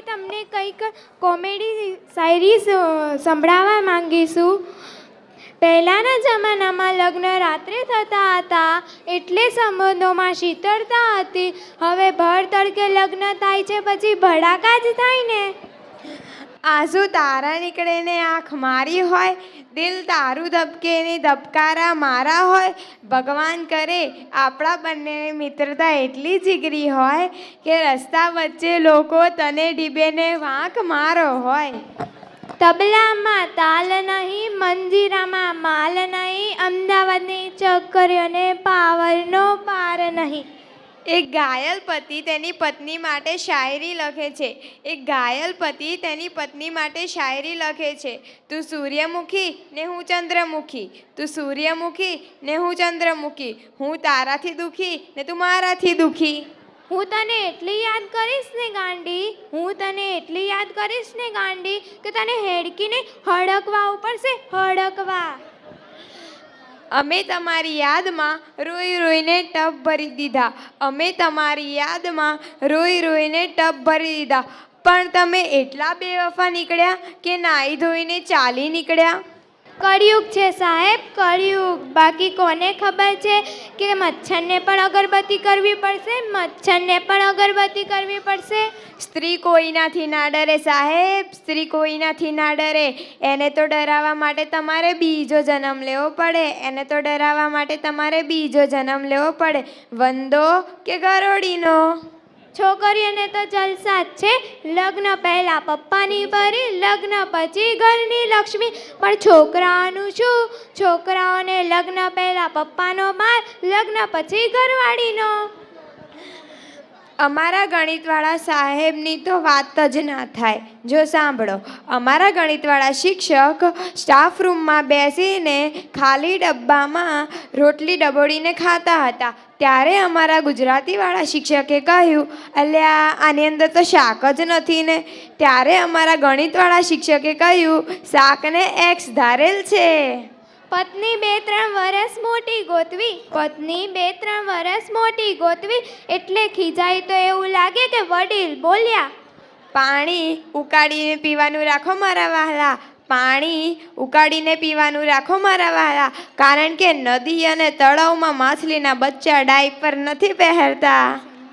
તમને કંઈક કોમેડી શાયરી સંભળાવવા માંગીશું. પહેલાંના જમાનામાં લગ્ન રાત્રે થતા હતા એટલે સંબંધોમાં શીતળતા હતી. હવે ભર તડકે લગ્ન થાય છે પછી ભડાકા જ થાય ને. આંસુ તારા નીકળે ને આંખ મારી હોય, દિલ તારું ધબકે ને ધબકારા મારા હોય. ભગવાન કરે આપણા બંનેની મિત્રતા એટલી જીગરી હોય કે રસ્તા વચ્ચે લોકો તને ડીબે ને વાંક મારો હોય. તબલામાં તાલ નહીં, મંજીરામાં માલ નહીં, અમદાવાદની છોકરીઓને પાવરનો પાર નહીં. એક ઘાયલ પતિ તેની પત્ની માટે શાયરી લખે છે. એક ઘાયલ પતિ તેની પત્ની માટે શાયરી લખે છે. તું સૂર્યમુખી ને હું ચંદ્રમુખી, તું સૂર્યમુખી ને હું ચંદ્રમુખી, હું તારાથી દુખી ને તું મારાથી દુખી. હું તને એટલી યાદ કરીશ ને ગાંડી, હું તને એટલી યાદ કરીશ ને ગાંડી કે તને હેડકીને હડકવા પડશે, હડકવા. અમે તમારી યાદમાં રોઈ રોઈને ટબ ભરી દીધા, અમે તમારી યાદમાં રોઈ રોઈને ટબ ભરી દીધા. પણ તમે એટલા બેવફા નીકળ્યા કે નાહી ધોઈને ચાલી નીકળ્યા. કળિયુગ છે સાહેબ, કળિયુગ. બાકી કોને ખબર છે કે મચ્છરને પણ અગરબત્તી કરવી પડશે, મચ્છરને પણ અગરબત્તી કરવી પડશે. સ્ત્રી કોઈનાથી ના ડરે સાહેબ, સ્ત્રી કોઈનાથી ના ડરે. એને તો ડરાવવા માટે તમારે બીજો જન્મ લેવો પડે, એને તો ડરાવવા માટે તમારે બીજો જન્મ લેવો પડે. વંદો કે ગરોડીનો. છોકરીઓને તો જલસા જ છે. લગ્ન પહેલાં પપ્પાની પરી, લગ્ન પછી ઘરની લક્ષ્મી. પણ છોકરાઓનું શું? છોકરાઓને લગ્ન પહેલાં પપ્પાનો માર, લગ્ન પછી ઘરવાળીનો. અમારા ગણિતવાળા સાહેબની તો વાત જ ના થાય. જો સાંભળો, અમારા ગણિતવાળા શિક્ષક સ્ટાફ રૂમમાં બેસીને ખાલી ડબ્બામાં રોટલી ડબોડીને ખાતા હતા. ત્યારે અમારા ગુજરાતીવાળા શિક્ષકે કહ્યું, અલ્યા આની અંદર તો શાક જ નથી ને. ત્યારે અમારા ગણિતવાળા શિક્ષકે કહ્યું, શાકને એક્સ ધારેલ છે. પત્ની 2-3 વર્ષ મોટી ગોતવી, પત્ની 2-3 વર્ષ મોટી ગોતવી એટલે ખીજાય તો એવું લાગે કે વડીલ બોલ્યા. પાણી ઉકાળીને પીવાનું રાખો મારા વહાલા, પાણી ઉકાળીને પીવાનું રાખો મારા વહાલા. કારણ કે નદી અને તળાવમાં માછલીના બચ્ચા ડાયપર નથી પહેરતા.